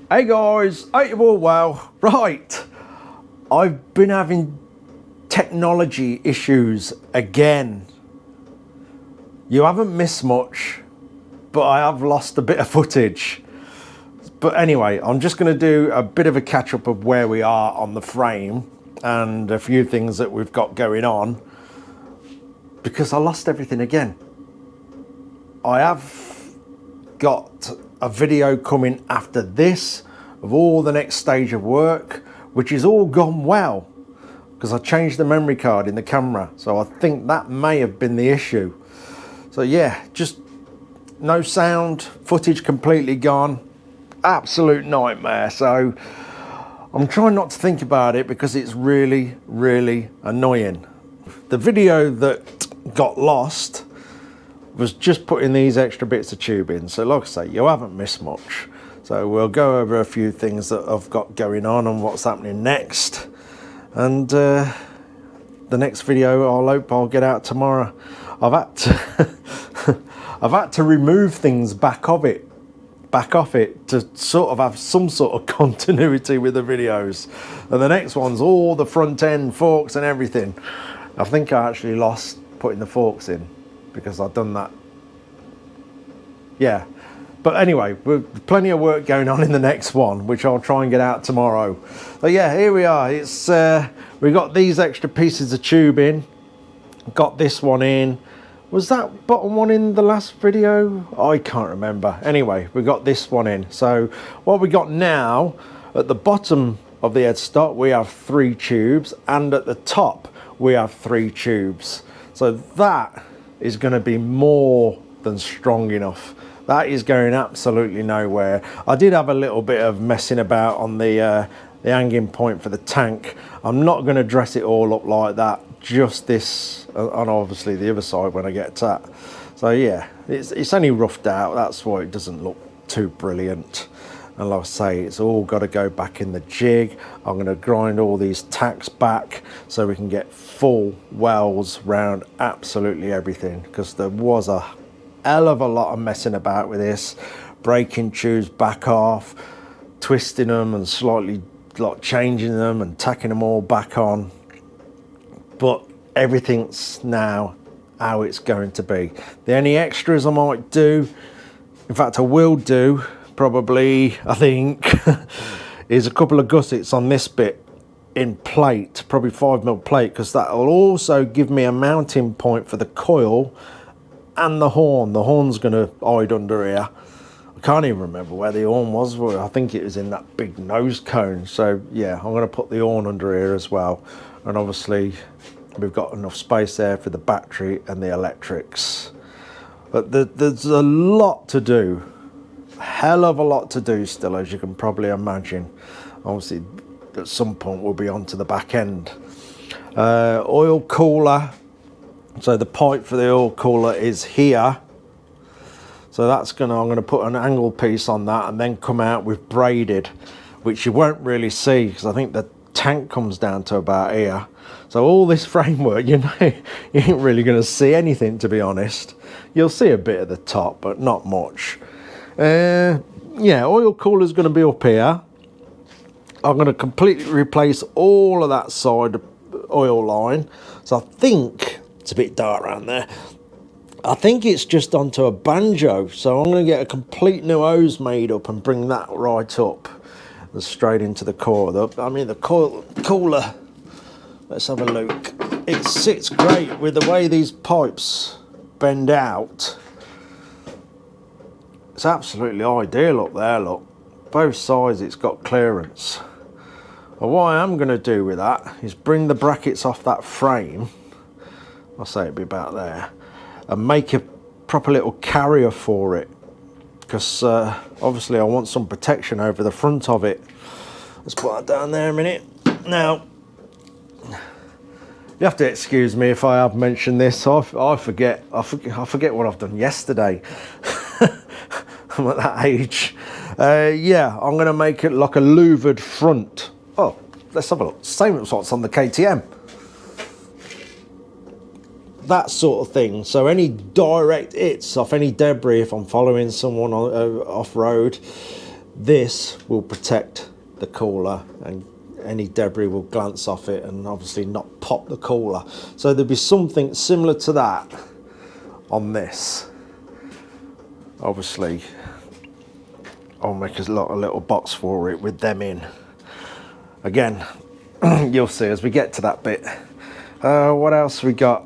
Hey guys, hope you're all well. Right, I've been having technology issues again. You haven't missed much, but I have lost a bit of footage. But anyway, I'm just going to do a bit of a catch up of where we are on the frame and a few things that we've got going on, because I lost everything again. I have got a video coming after this of all the next stage of work, which is all gone well because I changed the memory card in the camera, so I think that may have been the issue. So yeah, just no sound, footage completely gone, absolute nightmare. So I'm trying not to think about it because it's really annoying. The video that got lost was just putting these extra bits of tube in. So like I say, you haven't missed much. So we'll go over a few things that I've got going on and what's happening next. And the next video I hope I'll get out tomorrow. I've had to remove things back off it to sort of have some sort of continuity with the videos. And the next one's all the front end forks and everything. I think I actually lost putting the forks in, because I've done that. Yeah, but anyway, we've plenty of work going on in the next one, which I'll try and get out tomorrow. But yeah, here we are. It's we got these extra pieces of tube in, got this one in. Was that bottom one in the last video? I can't remember. Anyway, we got this one in. So what we got now, at the bottom of the headstock we have 3 tubes, and at the top we have 3 tubes. So that is going to be more than strong enough. That is going absolutely nowhere. I did have a little bit of messing about on the hanging point for the tank. I'm not going to dress it all up like that, just this, and obviously the other side when I get to that. So yeah, it's only roughed out, that's why it doesn't look too brilliant. And like I say, it's all got to go back in the jig. I'm going to grind all these tacks back so we can get full welds round absolutely everything, because there was a hell of a lot of messing about with this, breaking tubes back off, twisting them and slightly like changing them and tacking them all back on. But everything's now how it's going to be. The only extras I might do, in fact I will do, probably, I think, is a couple of gussets on this bit in plate, probably 5mm plate, because that will also give me a mounting point for the coil and the horn. The horn's going to hide under here. I can't even remember where the horn was. I think it was in that big nose cone. So yeah, I'm going to put the horn under here as well. And obviously we've got enough space there for the battery and the electrics. But there's a lot to do. Hell of a lot to do still, as you can probably imagine. Obviously at some point we'll be on to the back end. Oil cooler, so the pipe for the oil cooler is here, so that's I'm gonna put an angle piece on that and then come out with braided, which you won't really see because I think the tank comes down to about here. So all this framework, you know, you ain't really gonna see anything, to be honest. You'll see a bit at the top, but not much. Yeah, oil cooler is going to be up here. I'm going to completely replace all of that side oil line. So I think it's a bit dark around there. I think it's just onto a banjo. So I'm going to get a complete new hose made up and bring that right up and straight into the core. I mean, the cooler. Let's have a look. It sits great with the way these pipes bend out. It's absolutely ideal up there, look. Both sides it's got clearance. Well, what I am going to do with that is bring the brackets off that frame, I'll say it'd be about there, and make a proper little carrier for it, because obviously I want some protection over the front of it. Let's put that down there a minute. Now, you have to excuse me if I have mentioned this. I forget what I've done yesterday. I'm at that age. Yeah, I'm going to make it like a louvered front. Oh, let's have a look. Same as what's on the KTM. That sort of thing. So any direct hits off any debris, if I'm following someone off-road, This will protect the cooler and any debris will glance off it and obviously not pop the cooler. So there'll be something similar to that on this. Obviously I'll make a little box for it with them in. Again, you'll see as we get to that bit. What else we got?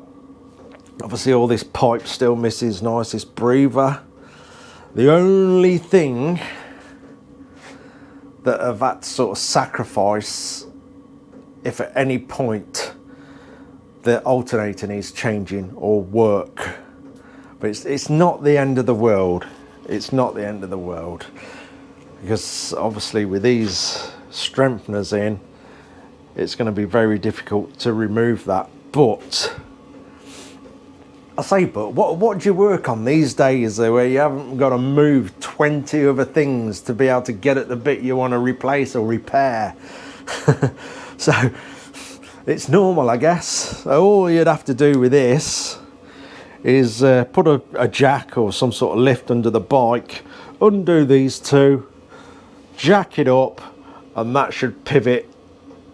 Obviously all this pipe still misses nice, this breather. The only thing that I've had to sort of sacrifice, if at any point the alternator needs changing or work, but it's not the end of the world. It's not the end of the world, because obviously with these strengtheners in, it's going to be very difficult to remove that. But I say, but what do you work on these days where you haven't got to move 20 other things to be able to get at the bit you want to replace or repair? So it's normal, I guess. So all you'd have to do with this is put a jack or some sort of lift under the bike, undo these two, jack it up, and that should pivot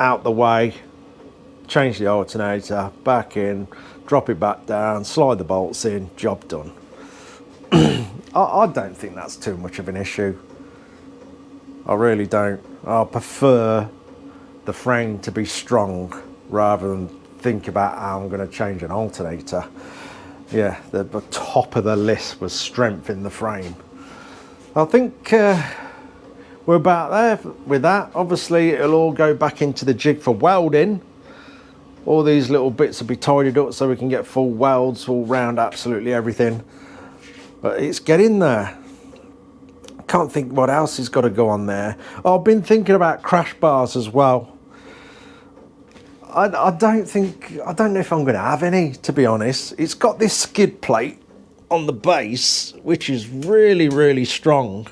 out the way, change the alternator, back in, drop it back down, slide the bolts in, job done. I don't think that's too much of an issue. I really don't. I prefer the frame to be strong rather than think about how I'm going to change an alternator. Yeah, the top of the list was strength in the frame. I think we're about there with that. Obviously it'll all go back into the jig for welding. All these little bits will be tidied up so we can get full welds all round absolutely everything. But it's getting there. Can't think what else has got to go on there. I've been thinking about crash bars as well. I don't know if I'm going to have any, to be honest. It's got this skid plate on the base, which is really, really strong.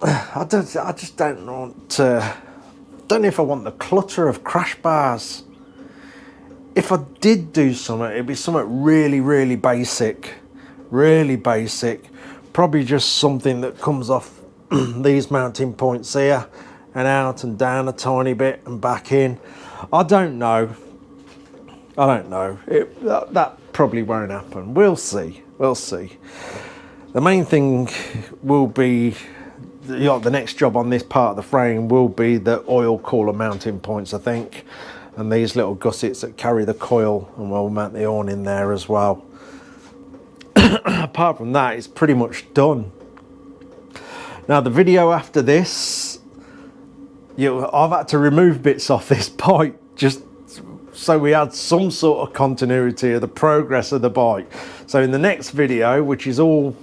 I just don't want to. Don't know if I want the clutter of crash bars. If I did do something, it'd be something really, really basic. Really basic. Probably just something that comes off these mounting points here and out and down a tiny bit and back in. I don't know. I don't know. That probably won't happen. We'll see. We'll see. The main thing will be, the next job on this part of the frame will be the oil cooler mounting points, I think, and these little gussets that carry the coil, and we'll mount the horn in there as well. Apart from that, it's pretty much done. Now the video after this, I've had to remove bits off this bike just so we had some sort of continuity of the progress of the bike. So in the next video, which is all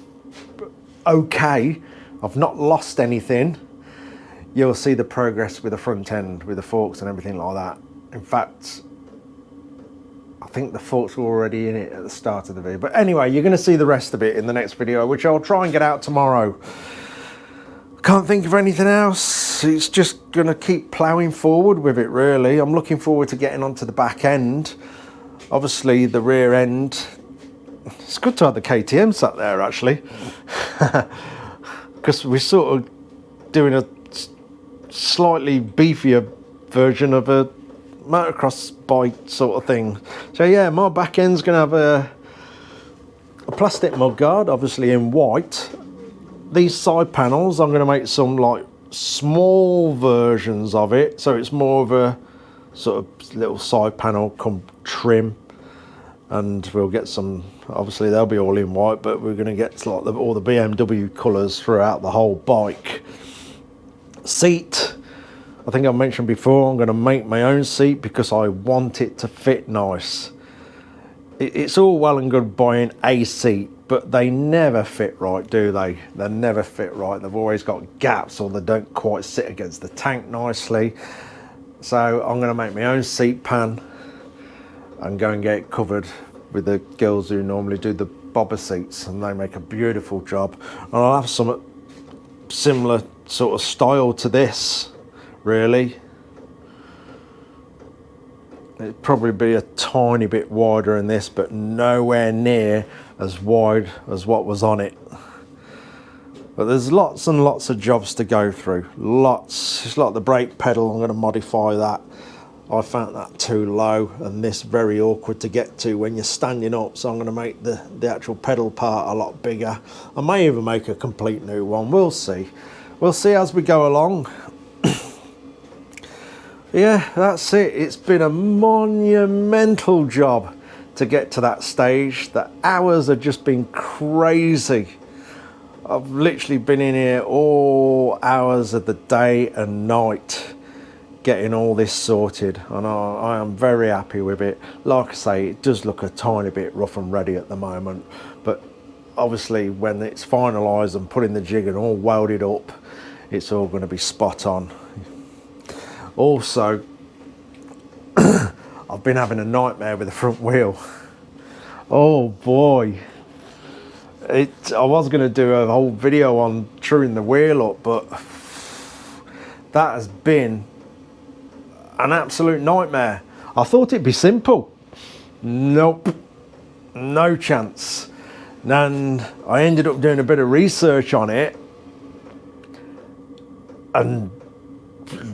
okay, I've not lost anything, you'll see the progress with the front end, with the forks and everything like that. In fact, I think the forks were already in it at the start of the video. But anyway, you're going to see the rest of it in the next video, which I'll try and get out tomorrow. Can't think of anything else. It's just going to keep ploughing forward with it, really. I'm looking forward to getting onto the back end. Obviously, the rear end. It's good to have the KTM sat there, actually. Because we're sort of doing a slightly beefier version of a motocross bike sort of thing. So yeah, my back end's going to have a plastic mudguard, obviously in white. These side panels, I'm going to make some like small versions of it, so it's more of a sort of little side panel come trim, and we'll get some, obviously they'll be all in white, but we're going to get like all the BMW colours throughout the whole bike. Seat, I think I mentioned before, I'm going to make my own seat because I want it to fit nice. It's all well and good buying a seat, but they never fit right, do they? They never fit right. They've always got gaps, or they don't quite sit against the tank nicely. So I'm going to make my own seat pan and go and get it covered with the girls who normally do the bobber seats, and they make a beautiful job. And I'll have some similar sort of style to this, really. It'd probably be a tiny bit wider in this, but nowhere near as wide as what was on it. But there's lots and lots of jobs to go through. Lots. It's like the brake pedal. I'm going to modify that. I found that too low and this very awkward to get to when you're standing up. So I'm going to make the actual pedal part a lot bigger. I may even make a complete new one. We'll see. We'll see as we go along. Yeah, that's it. It's been a monumental job to get to that stage. The hours have just been crazy. I've literally been in here all hours of the day and night getting all this sorted, and I am very happy with it. Like I say, it does look a tiny bit rough and ready at the moment, but obviously when it's finalised and put in the jig and all welded up, it's all going to be spot on. Also, I've been having a nightmare with the front wheel. Oh boy. I was going to do a whole video on truing the wheel up, but that has been an absolute nightmare. I thought it'd be simple. Nope, no chance. And I ended up doing a bit of research on it, and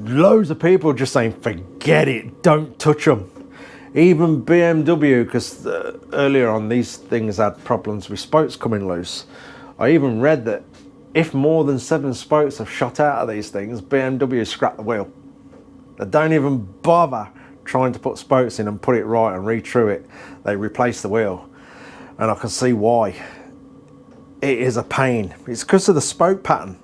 loads of people just saying, forget it, don't touch them. Even BMW, because earlier on these things had problems with spokes coming loose. I even read that if more than 7 spokes have shot out of these things, BMW scrap the wheel. They don't even bother trying to put spokes in and put it right and re-true it. They replace the wheel. And I can see why. It is a pain. It's because of the spoke pattern.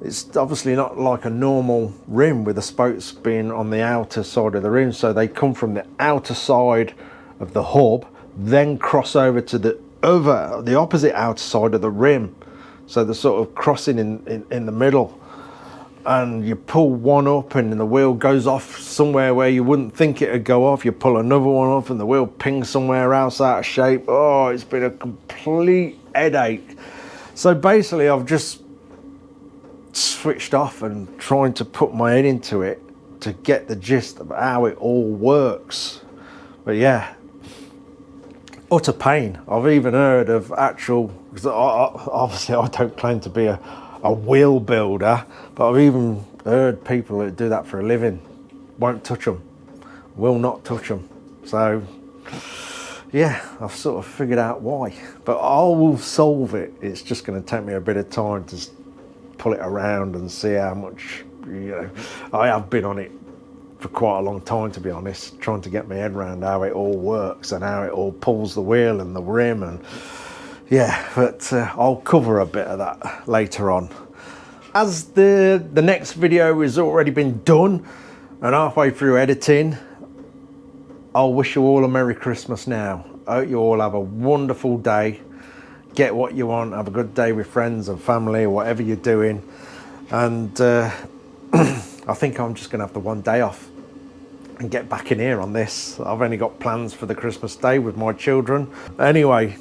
It's obviously not like a normal rim with the spokes being on the outer side of the rim. So they come from the outer side of the hub, then cross over to the opposite outer side of the rim. So they're sort of crossing in the middle. And you pull one up and the wheel goes off somewhere where you wouldn't think it would go off. You pull another one up and the wheel pings somewhere else out of shape. Oh, it's been a complete headache. So basically I've just switched off and trying to put my head into it to get the gist of how it all works. But yeah, utter pain. I've even heard of actual, obviously I don't claim to be a wheel builder, but I've even heard people that do that for a living won't touch them, will not touch them. So yeah, I've sort of figured out why, but I will solve it. It's just going to take me a bit of time to pull it around and see how much, I have been on it for quite a long time, to be honest, trying to get my head around how it all works and how it all pulls the wheel and the rim, and yeah, but I'll cover a bit of that later on. As the next video has already been done and halfway through editing, I'll wish you all a Merry Christmas now. I hope you all have a wonderful day. Get what you want, have a good day with friends and family, whatever you're doing. And I think I'm just gonna have the one day off and get back in here on this. I've only got plans for the Christmas day with my children. Anyway,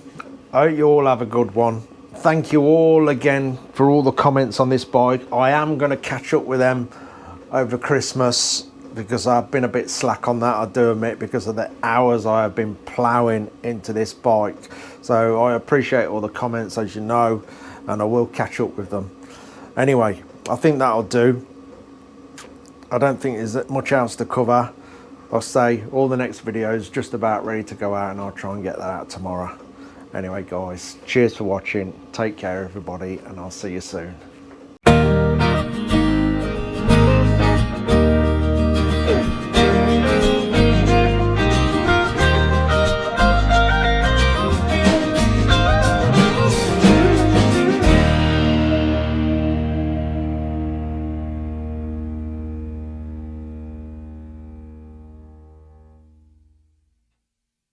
I hope you all have a good one. Thank you all again for all the comments on this bike. I am gonna catch up with them over Christmas because I've been a bit slack on that, I do admit, because of the hours I have been ploughing into this bike. So I appreciate all the comments, as you know, and I will catch up with them. Anyway, I think that'll do. I don't think there's much else to cover. I'll say all the next videos just about ready to go out, and I'll try and get that out tomorrow. Anyway guys, cheers for watching, take care everybody, and I'll see you soon.